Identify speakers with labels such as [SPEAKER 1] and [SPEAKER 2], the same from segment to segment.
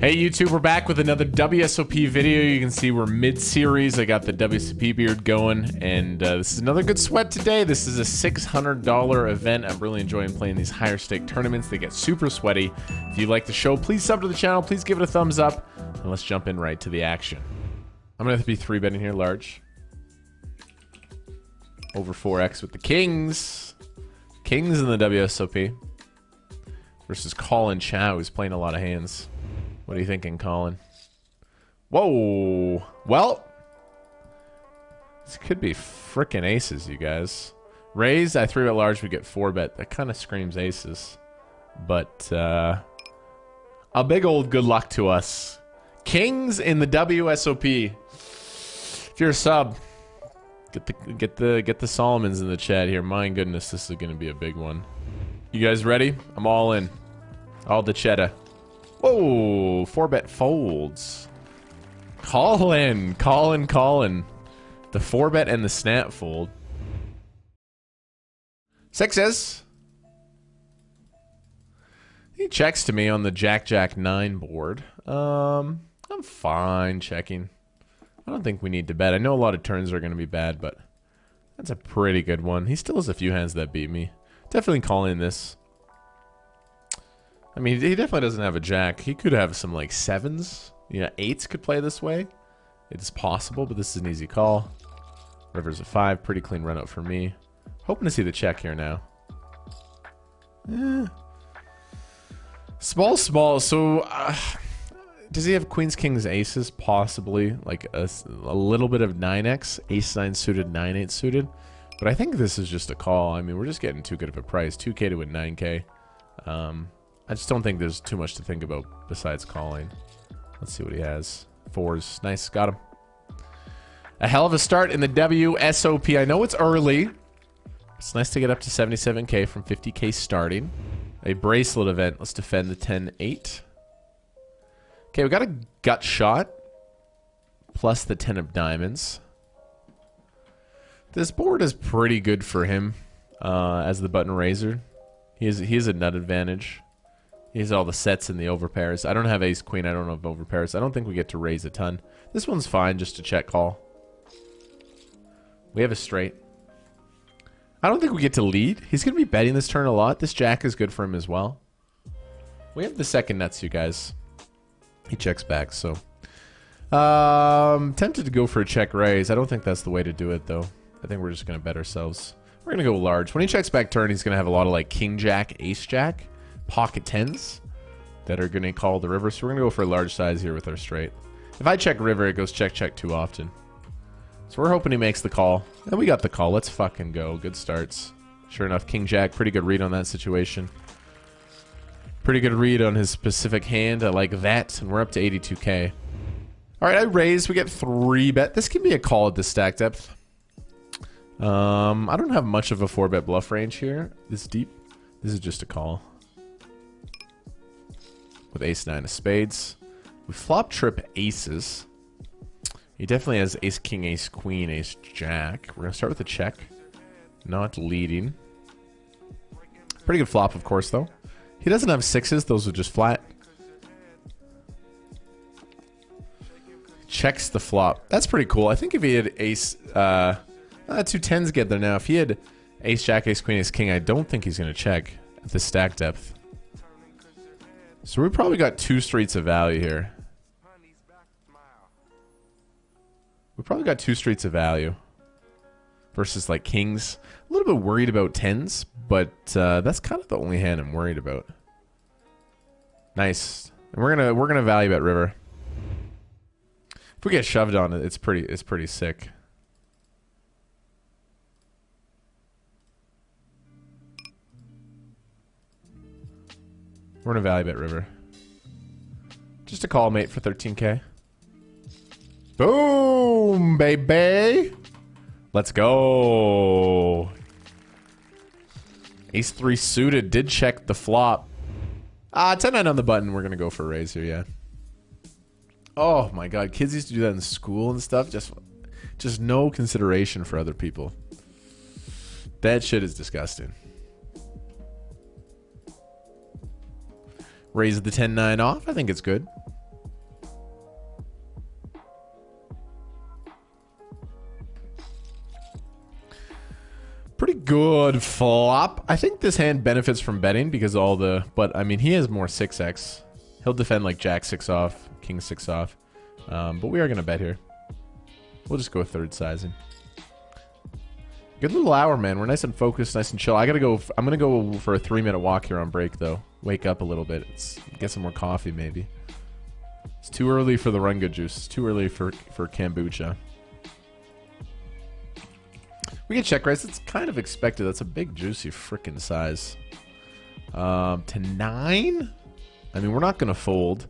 [SPEAKER 1] Hey YouTube, we're back with another WSOP video. You can see we're mid-series. I got the WSOP beard going, and this is another good sweat today. This is a $600 event. I'm really enjoying playing these higher stake tournaments. They get super sweaty. If you like the show, please sub to the channel. Please give it a thumbs up, and let's jump in right to the action. I'm gonna have to be 3-betting here, large. Over 4x with the Kings. Kings in the WSOP. Versus Colin Chow, who's playing a lot of hands. What are you thinking, Colin? Whoa. Well, this could be frickin' aces, you guys. Raise, I 3-bet large, we get 4-bet. That kind of screams aces. But, a big old good luck to us. Kings in the WSOP. If you're a sub, get the Solomons in the chat here. My goodness, this is going to be a big one. You guys ready? I'm all in. All the cheddar. Whoa, 4-bet folds. Colin. The 4-bet and the snap fold. Sixes. He checks to me on the Jack 9 board. I'm fine checking. I don't think we need to bet. I know a lot of turns are going to be bad, but that's a pretty good one. He still has a few hands that beat me. Definitely calling this. I mean, he definitely doesn't have a jack. He could have some, like, 7s. You know, 8s could play this way. It's possible, but this is an easy call. River's a 5. Pretty clean run out for me. Hoping to see the check here now. Small. So, does he have queens, kings, aces? Possibly. Like, a little bit of 9x. Ace-9 suited, 9-8 suited. But I think this is just a call. I mean, we're just getting too good of a price. 2K to win 9K. I just don't think there's too much to think about besides calling. Let's see what he has. 4s. Nice. Got him. A hell of a start in the WSOP. I know it's early. It's nice to get up to 77K from 50K starting. A bracelet event. Let's defend the 10-8. Okay, we got a gut shot. Plus the 10 of diamonds. This board is pretty good for him as the button raiser. He has a nut advantage. He has all the sets and the overpairs. I don't have ace queen. I don't have overpairs. I don't think we get to raise a ton. This one's fine, just a check call. We have a straight. I don't think we get to lead. He's going to be betting this turn a lot. This jack is good for him as well. We have the second nuts, you guys. He checks back, so. Tempted to go for a check raise. I don't think that's the way to do it, though. I think we're just going to bet ourselves. We're going to go large. When he checks back turn, he's going to have a lot of, like, king jack, ace jack, pocket 10s that are going to call the river. So we're going to go for a large size here with our straight. If I check river, it goes check too often. So we're hoping he makes the call. And we got the call. Let's fucking go. Good starts. Sure enough, king jack. Pretty good read on that situation. Pretty good read on his specific hand. I like that. And we're up to 82K. All right, I raise. We get 3-bet. This can be a call at this stack depth. I don't have much of a 4-bet bluff range here. This deep. This is just a call. With ace-9 of spades. We flop trip aces. He definitely has ace-king, ace-queen, ace-jack. We're going to start with a check. Not leading. Pretty good flop, of course, though. He doesn't have 6s. Those are just flat. Checks the flop. That's pretty cool. I think if he had ace... 2 10s get there now. If he had ace, jack, ace, queen, ace, king, I don't think he's going to check at the stack depth. So we probably got 2 streets of value here. We probably got 2 streets of value. Versus like kings. A little bit worried about 10s, but that's kind of the only hand I'm worried about. Nice. And we're gonna value bet river. If we get shoved on it, it's pretty sick. We're gonna value bet river. Just a call, mate, for 13K. Boom, baby. Let's go. Ace-3 suited did check the flop. 10-9 on the button. We're gonna go for a raise here, yeah. Oh my god, kids used to do that in school and stuff. Just no consideration for other people. That shit is disgusting. Raise the 10-9 off. I think it's good. good flop. I think this hand benefits from betting because all the... But, I mean, he has more 6x. He'll defend like Jack 6 off, King 6 off. But we are going to bet here. We'll just go third sizing. Good little hour, man. We're nice and focused, nice and chill. I'm going to go for a 3-minute walk here on break, though. Wake up a little bit. Get some more coffee, maybe. It's too early for the Runga juice. It's too early for kombucha. We can check raise. It's kind of expected. That's a big, juicy freaking size. To 9? I mean, we're not going to fold.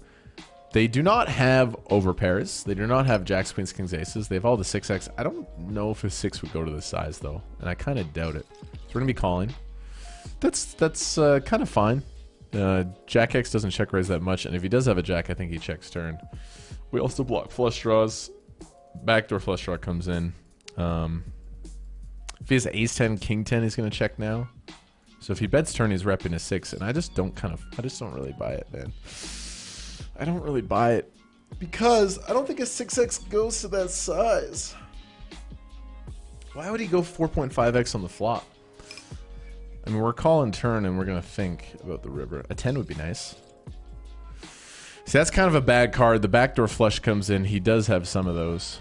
[SPEAKER 1] They do not have overpairs. They do not have jacks, queens, kings, aces. They have all the 6x. I don't know if a 6 would go to this size, though. And I kind of doubt it. So we're going to be calling. That's kind of fine. Jack X doesn't check raise that much. And if he does have a jack, I think he checks turn. We also block flush draws. Backdoor flush draw comes in. If he has ace 10, king 10, he's going to check now. So if he bets turn, he's repping a 6. And I just don't really buy it, man. I don't really buy it because I don't think a 6x goes to that size. Why would he go 4.5x on the flop? I mean, we're calling turn and we're going to think about the river. A 10 would be nice. See, that's kind of a bad card. The backdoor flush comes in. He does have some of those.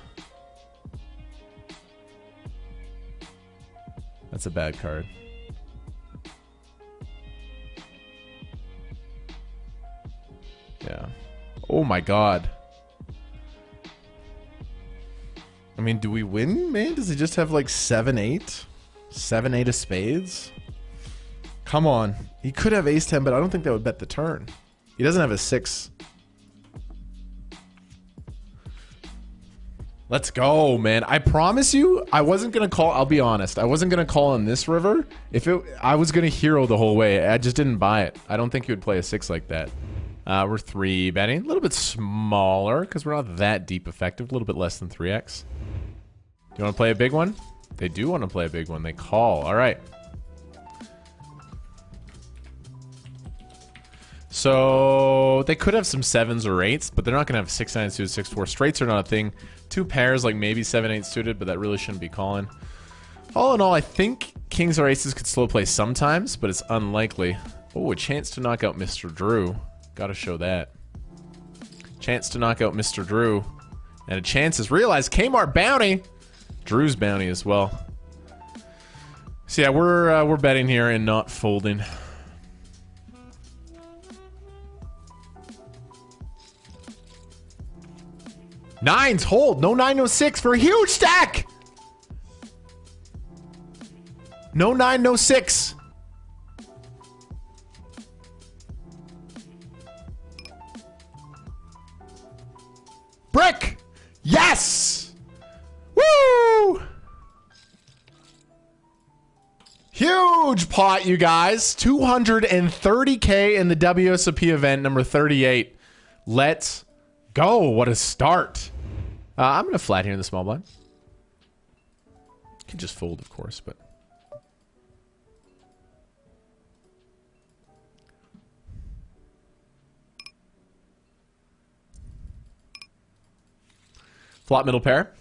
[SPEAKER 1] That's a bad card. Yeah. Oh my god. I mean, do we win, man? Does he just have like 7-8? 7-8 of spades? Come on. He could have ace 10, but I don't think that would bet the turn. He doesn't have a 6. Let's go, man. I promise you, I wasn't going to call. I'll be honest. I wasn't going to call on this river. I was going to hero the whole way. I just didn't buy it. I don't think he would play a 6 like that. We're 3 betting. A little bit smaller because we're not that deep effective. A little bit less than 3x. Do you want to play a big one? They do want to play a big one. They call. All right. So they could have some 7s or 8s, but they're not going to have 6, 9 suited, 6, 4. Straights are not a thing. 2 pairs, like maybe 7, 8 suited, but that really shouldn't be calling. All in all, I think kings or aces could slow play sometimes, but it's unlikely. Oh, a chance to knock out Mr. Drew. Gotta show that. Chance to knock out Mr. Drew. And a chance is realized. Kmart bounty. Drew's bounty as well. So yeah, we're betting here and not folding. Nines hold. No 9, no 6 for a huge stack. No 9, no 6. Brick! Yes! Woo! Huge pot, you guys. 230K in the Wsop event, number 38. Let's go. What a start. I'm going to flat here in the small blind. Can just fold, of course, but... Flop middle pair.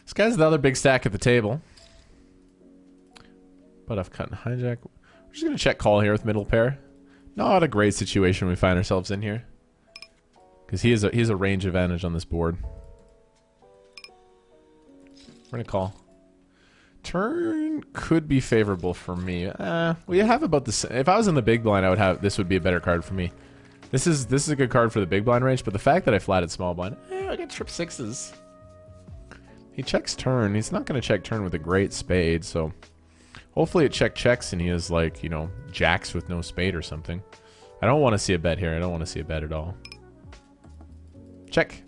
[SPEAKER 1] This guy's the other big stack at the table. But I've cut and hijack. We're just going to check call here with middle pair. Not a great situation we find ourselves in here. Because he has a range advantage on this board. We're going to call. Turn could be favorable for me. We have about the... If I was in the big blind, I would have... This would be a better card for me. This is a good card for the big blind range, but the fact that I flatted small blind... I get trip 6s. He checks turn. He's not going to check turn with a great spade, so... Hopefully it checks and he has, like, you know, jacks with no spade or something. I don't want to see a bet here. I don't want to see a bet at all. Check.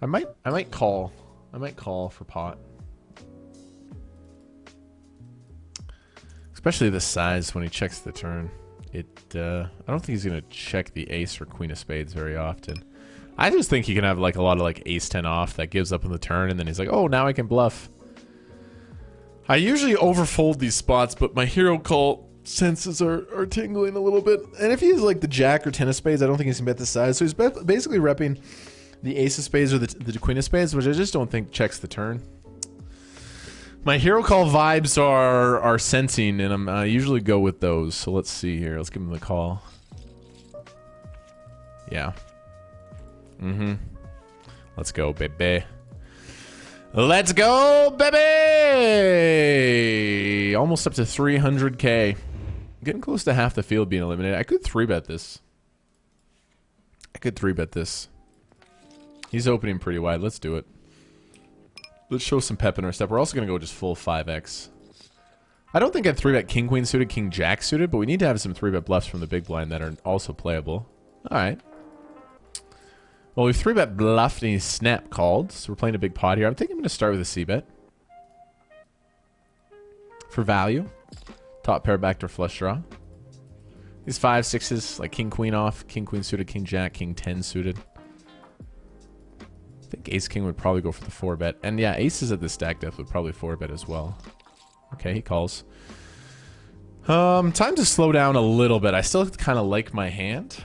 [SPEAKER 1] I might call. I might call for pot. Especially the size when he checks the turn. I don't think he's going to check the ace or queen of spades very often. I just think he can have like a lot of like ace 10 off that gives up on the turn and then he's like, oh, now I can bluff. I usually overfold these spots, but my hero call senses are tingling a little bit. And if he's like the jack or 10 of spades, I don't think he's gonna bet this size. So he's basically repping the ace of spades or the queen of spades, which I just don't think checks the turn. My hero call vibes are sensing, and I usually go with those. So let's see here. Let's give him the call. Yeah. Let's go, baby. Let's go, baby! Almost up to 300K. Getting close to half the field being eliminated. I could 3-bet this. He's opening pretty wide. Let's do it. Let's show some pep in our step. We're also going to go just full 5x. I don't think I'd 3-bet king queen suited, king jack suited, but we need to have some 3-bet bluffs from the big blind that are also playable. All right. Well, we've 3-bet bluffed and he's snap called, so we're playing a big pot here. I'm thinking I'm going to start with a c-bet. For value. Top pair backdoor flush draw. These 5, 6s, like king queen off, king queen suited, king jack, king 10 suited. I think ace king would probably go for the 4-bet. And yeah, aces at the stack depth would probably 4-bet as well. Okay, he calls. Time to slow down a little bit. I still kind of like my hand.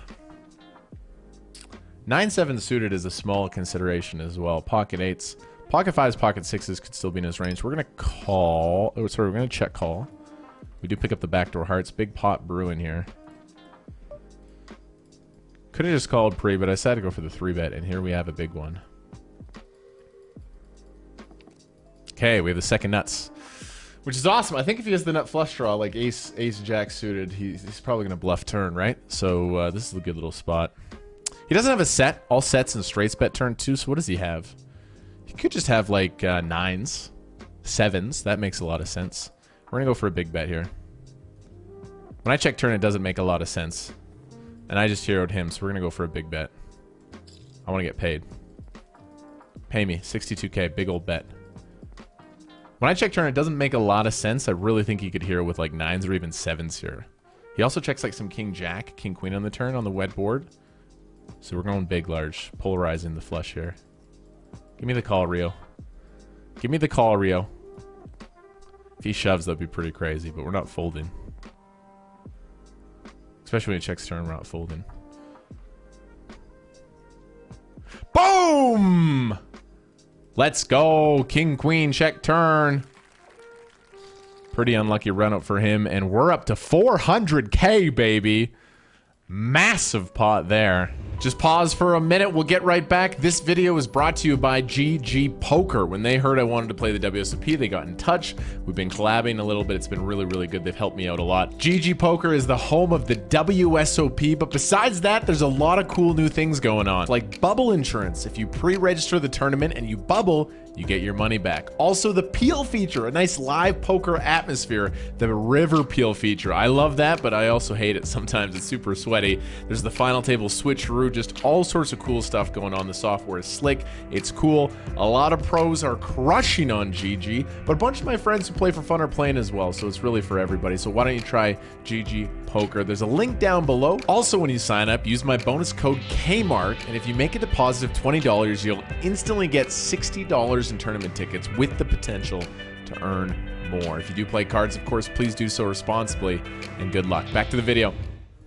[SPEAKER 1] 9-7 suited is a small consideration as well. Pocket 8s. Pocket 5s, pocket 6s could still be in his range. We're going to call. Oh, sorry, we're going to check call. We do pick up the backdoor hearts. Big pot brewing here. Could have just called pre, but I decided to go for the 3-bet, and here we have a big one. Okay, we have the second nuts, which is awesome. I think if he has the nut flush draw, like ace jack suited, he's probably going to bluff turn, right? So this is a good little spot. He doesn't have a set. All sets and straights bet turn too, so what does he have? He could just have like 9s, 7s. That makes a lot of sense. We're going to go for a big bet here. When I check turn, it doesn't make a lot of sense. And I just heroed him, so we're going to go for a big bet. I want to get paid. Pay me. 62K. Big old bet. When I check turn, it doesn't make a lot of sense. I really think he could hero with like 9s or even 7s here. He also checks like some king jack, king queen on the turn on the wet board. So we're going big, large. Polarizing the flush here. Give me the call, Rio. Give me the call, Rio. If he shoves, that'd be pretty crazy, but we're not folding. Especially when he checks turn, we're not folding. Boom! Let's go. King, queen, check turn. Pretty unlucky run up for him, and we're up to 400K, baby. Massive pot there. Just pause for a minute. We'll get right back. This video is brought to you by GG Poker. When they heard I wanted to play the Wsop, they got in touch. We've been collabing a little bit. It's been really, really good. They've helped me out a lot. GG Poker is the home of the Wsop, but besides that, there's a lot of cool new things going on, like bubble insurance. If you pre-register the tournament and you bubble, you get your money back. Also, the peel feature, a nice live poker atmosphere. The river peel feature. I love that, but I also hate it sometimes. It's super sweaty. There's the final table switcheroo, just all sorts of cool stuff going on. The software is slick. It's cool. A lot of pros are crushing on GG, but a bunch of my friends who play for fun are playing as well, so it's really for everybody. So why don't you try GG Poker? There's a link down below. Also, when you sign up, use my bonus code KMARK, and if you make a deposit of $20, you'll instantly get $60 in tournament tickets with the potential to earn more. If you do play cards, of course, please do so responsibly, and good luck. Back to the video.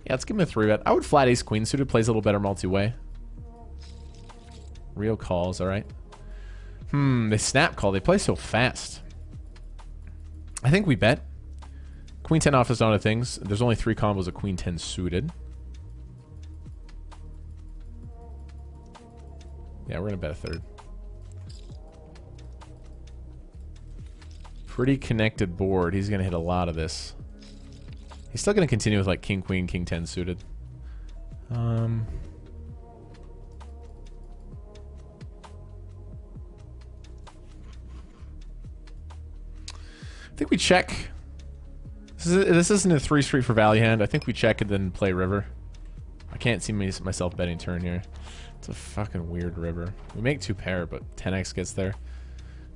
[SPEAKER 1] Yeah, let's give him a 3-bet. I would flat ace queen suited. Plays a little better multi-way. Rio calls, all right. They snap call. They play so fast. I think we bet. Queen 10 off is not a things. There's only 3 combos of queen 10 suited. Yeah, we're going to bet a third. Pretty connected board. He's going to hit a lot of this. He's still going to continue with like king, queen, king 10 suited. I think we check. This isn't a 3 street for value hand. I think we check and then play river. I can't see myself betting turn here. It's a fucking weird river. We make 2 pair, but 10x gets there.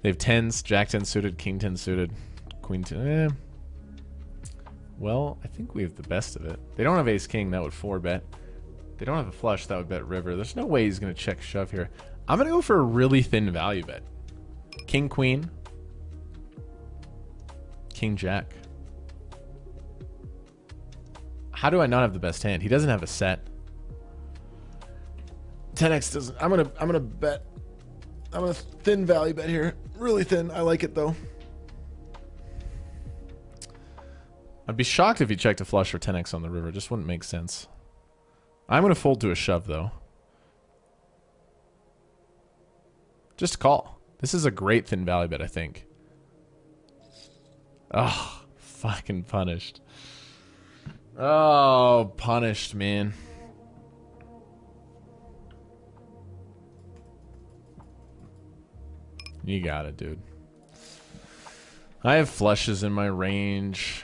[SPEAKER 1] They have 10s, jack 10 suited, king 10 suited, queen 10. Well, I think we have the best of it. They don't have ace king. That would 4-bet. They don't have a flush. That would bet river. There's no way he's going to check shove here. I'm going to go for a really thin value bet. King queen. King jack. How do I not have the best hand? He doesn't have a set. 10x doesn't. I'm gonna bet. I'm gonna thin value bet here. Really thin. I like it though. I'd be shocked if he checked a flush or 10x on the river. It just wouldn't make sense. I'm gonna fold to a shove though. Just call. This is a great thin value bet, I think. Oh, fucking punished. Oh, punished, man. You got it, dude. I have flushes in my range.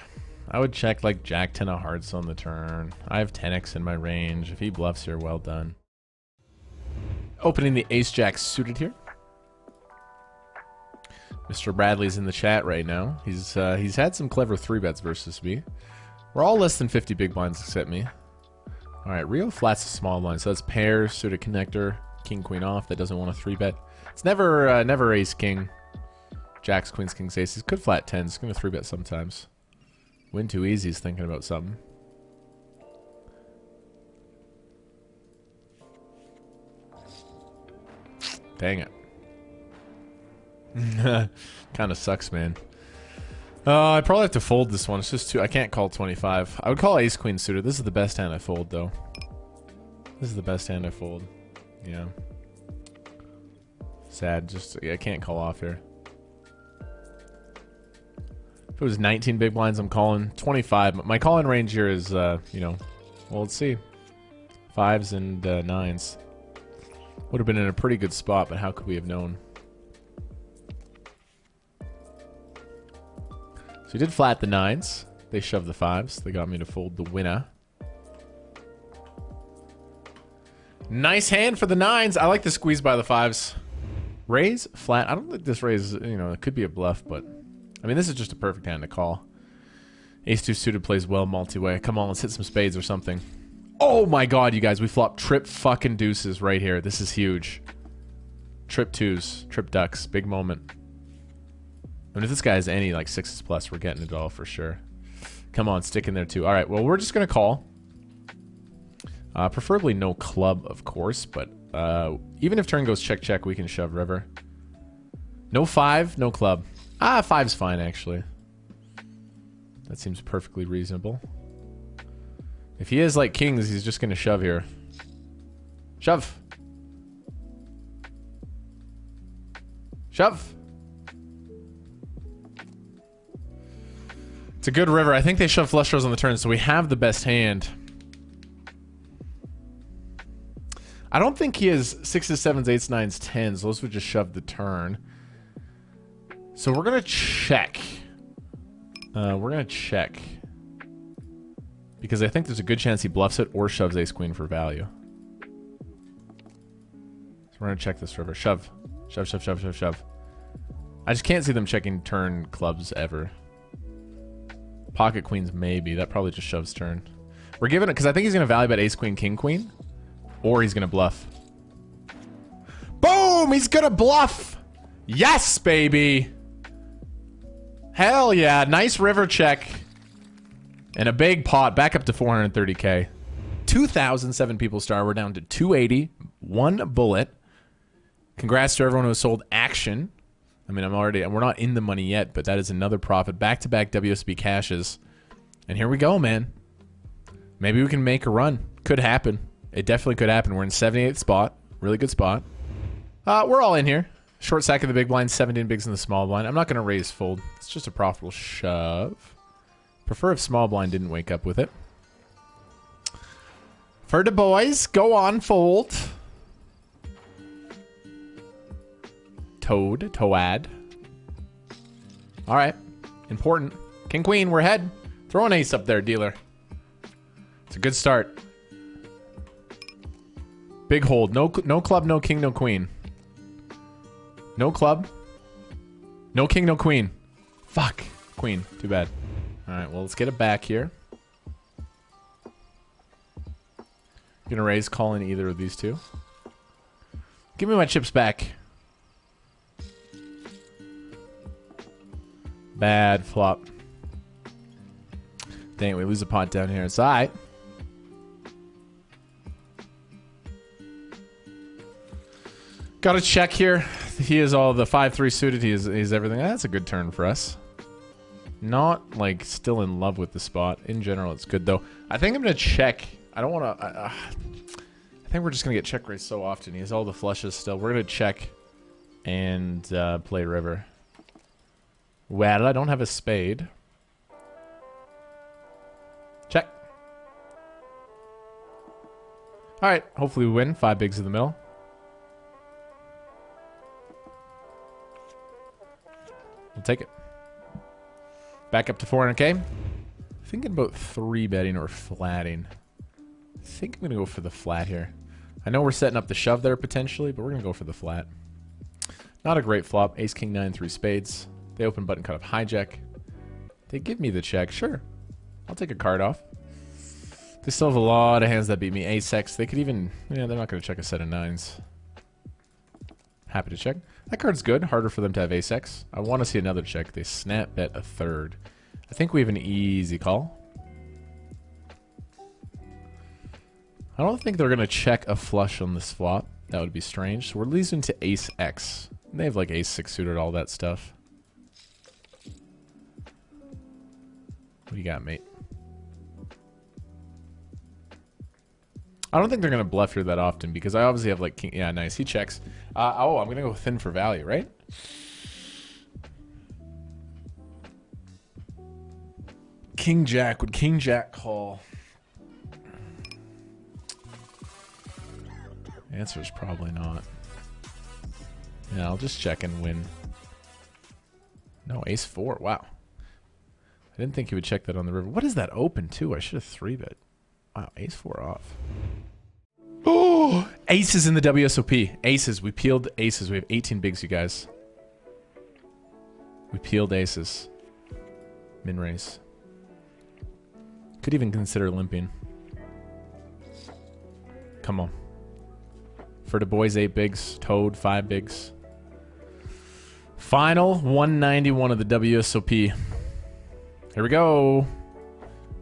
[SPEAKER 1] I would check like Jack 10 of hearts on the turn. I have 10x in my range. If he bluffs here, well done. Opening the ace jack suited here. Mr. Bradley's in the chat right now. He's had some clever 3-bets versus me. We're all less than 50 big blinds except me. All right, Rio flats a small blind, so that's pair, suited connector, king, queen off. That doesn't want a 3-bet. It's never ace, king. Jacks, queens, kings, aces. Could flat 10s. It's going to 3-bet sometimes. Win too easy is thinking about something. Dang it. Kind of sucks, man. I probably have to fold this one. It's just too... I can't call 25. I would call ace queen suited. This is the best hand I fold, though. This is the best hand I fold. Yeah. Sad. Just... I can't call off here. If it was 19 big blinds, I'm calling 25. My calling range here is, you know... Well, let's see. 5s and 9s. Would have been in a pretty good spot, but how could we have known? So he did flat the 9s. They shoved the 5s. They got me to fold the winner. Nice hand for the 9s. I like the squeeze by the 5s. Raise, flat. I don't think this raise, you know, it could be a bluff, but... I mean, this is just a perfect hand to call. Ace-2 suited plays well multi-way. Come on, let's hit some spades or something. Oh my god, you guys. We flopped trip fucking deuces right here. This is huge. Trip 2s. Trip ducks. Big moment. I mean, if this guy has any, like, 6s plus, we're getting it all for sure. Come on, stick in there, too. All right, well, we're just going to call. Preferably no club, of course, but even if turn goes check-check, we can shove river. No 5, no club. 5's fine, actually. That seems perfectly reasonable. If he is like kings, he's just going to shove here. Shove. Shove. It's a good river. I think they shove flush draws on the turn, so we have the best hand. I don't think he has 6s, 7s, 8s, 9s, 10s. Those would just shove the turn. So we're going to check. We're going to check. Because I think there's a good chance he bluffs it or shoves ace-queen for value. So we're going to check this river. Shove. Shove, shove, shove, shove, shove. I just can't see them checking turn clubs ever. Pocket queens, maybe. That probably just shoves turn. We're giving it... Because I think he's going to value bet ace-queen, king-queen. Or he's going to bluff. Boom! He's going to bluff! Yes, baby! Hell yeah. Nice river check. And a big pot. Back up to 430k. 2,007 people star. We're down to 280. One bullet. Congrats to everyone who has sold action. I mean, we're not in the money yet, but that is another profit. Back-to-back WSB cashes. And here we go, man. Maybe we can make a run. Could happen. It definitely could happen. We're in 78th spot. Really good spot. We're all in here. Short stack of the big blind, 17 bigs in the small blind. I'm not going to raise fold. It's just a profitable shove. Prefer if small blind didn't wake up with it. For the boys, go on, fold. Toad. All right. Important. King, queen, we're ahead. Throw an ace up there, dealer. It's a good start. Big hold. No club, no king, no queen. No club. No king, no queen. Fuck. Queen. Too bad. All right, well, let's get it back here. Gonna raise, call in either of these two. Give me my chips back. Bad flop. Dang, we lose a pot down here. It's all right. Got to check here. He is all the 5-3 suited. He's everything. That's a good turn for us. Not, like, still in love with the spot. In general, it's good, though. I think I'm going to check. I don't want to... I think we're just going to get check raised so often. He has all the flushes still. We're going to check and play river. Well, I don't have a spade. Check. All right. Hopefully we win. 5 bigs in the middle. We'll take it. Back up to 400k. Thinking about 3-betting or flatting. I think I'm going to go for the flat here. I know we're setting up the shove there potentially, but we're going to go for the flat. Not a great flop. Ace, king, 9, 3 spades. They open button cut off hijack. They give me the check. Sure. I'll take a card off. They still have a lot of hands that beat me. Ace X. They could even... Yeah, they're not going to check a set of 9s. Happy to check. That card's good. Harder for them to have Ace X. I want to see another check. They snap bet a third. I think we have an easy call. I don't think they're going to check a flush on this flop. That would be strange. So we're losing to Ace X. They have like Ace 6 suited, all that stuff. What do you got, mate? I don't think they're going to bluff here that often because I obviously have like king. Yeah, nice. He checks. Oh, I'm going to go thin for value, right? King Jack. Would King Jack call? The answer is probably not. Yeah, I'll just check and win. No, Ace 4. Wow. I didn't think he would check that on the river. What is that open to? I should have 3-bet. Wow, Ace 4 off. Oh, aces in the WSOP. Aces. We peeled aces. We have 18 bigs, you guys. We peeled aces. Min raise. Could even consider limping. Come on. For the boys, 8 bigs. Toad, 5 bigs. Final 191 of the WSOP. Here we go.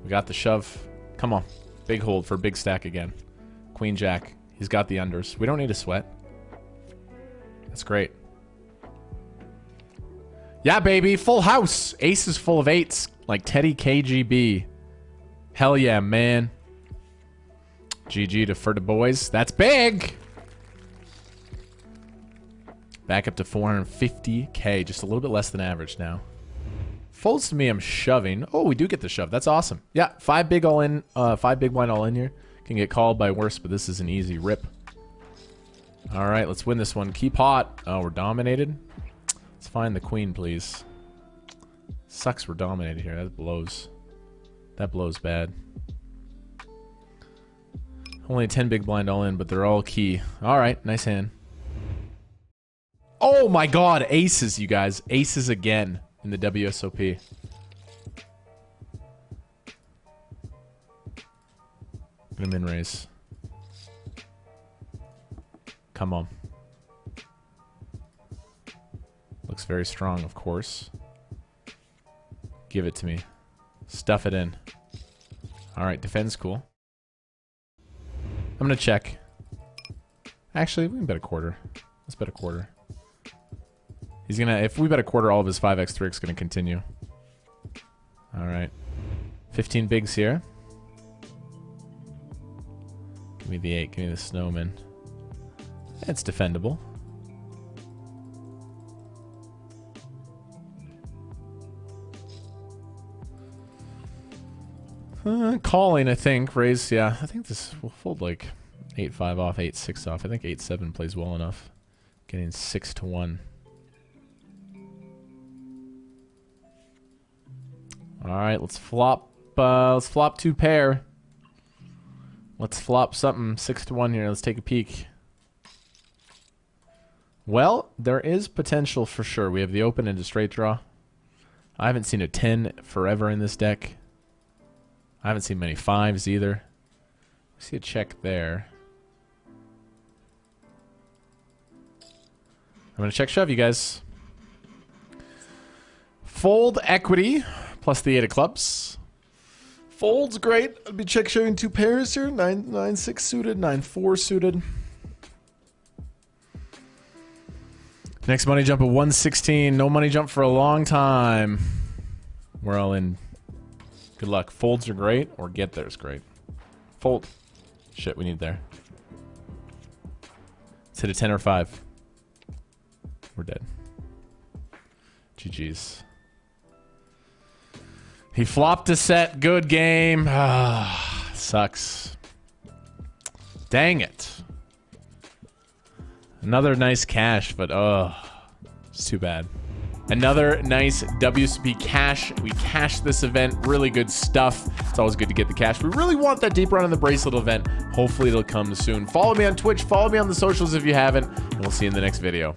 [SPEAKER 1] We got the shove. Come on. Big hold for big stack again. Queen Jack. He's got the unders. We don't need a sweat. That's great. Yeah, baby. Full house. Ace is full of 8s. Like Teddy KGB. Hell yeah, man. GG to for the boys. That's big. Back up to 450k. Just a little bit less than average now. Folds to me, I'm shoving. Oh, we do get the shove. That's awesome. Yeah, 5 big all in. 5 big blind all in here. Can get called by worse, but this is an easy rip. All right, let's win this one. Keep hot. Oh, we're dominated. Let's find the queen, please. Sucks we're dominated here. That blows. That blows bad. Only 10 big blind all in, but they're all key. All right, nice hand. Oh my god, aces, you guys. Aces again in the WSOP. Gonna min raise. Come on. Looks very strong, of course. Give it to me. Stuff it in. Alright, defend's cool. I'm gonna check. Actually, we can bet a quarter. Let's bet a quarter. He's gonna, if we bet a quarter, all of his 5x, 3x gonna continue. Alright. 15 bigs here. Give me the 8, give me the snowman. It's defendable. Calling, I think. Raise, yeah. I think this will fold like 8-5 off, 8-6 off. I think 8-7 plays well enough. Getting 6-1. Alright, let's flop 2 pair. Let's flop something 6-1 here. Let's take a peek. Well, there is potential for sure. We have the open and a straight draw. I haven't seen a 10 forever in this deck. I haven't seen many 5s either. I see a check there. I'm going to check shove, you guys. Fold equity plus the 8 of clubs. Fold's great. I'd be check shoving 2 pairs here. 9-6 suited, 9-4 suited. Next money jump at 116. No money jump for a long time. We're all in. Good luck. Folds are great, or get there's great. Fold. Shit, we need there. Let's hit a 10 or 5. We're dead. GG's. He flopped a set. Good game. Ah, sucks. Dang it. Another nice cash, but it's too bad. Another nice WSP cash. We cashed this event. Really good stuff. It's always good to get the cash. We really want that deep run in the bracelet event. Hopefully it'll come soon. Follow me on Twitch. Follow me on the socials if you haven't. And we'll see you in the next video.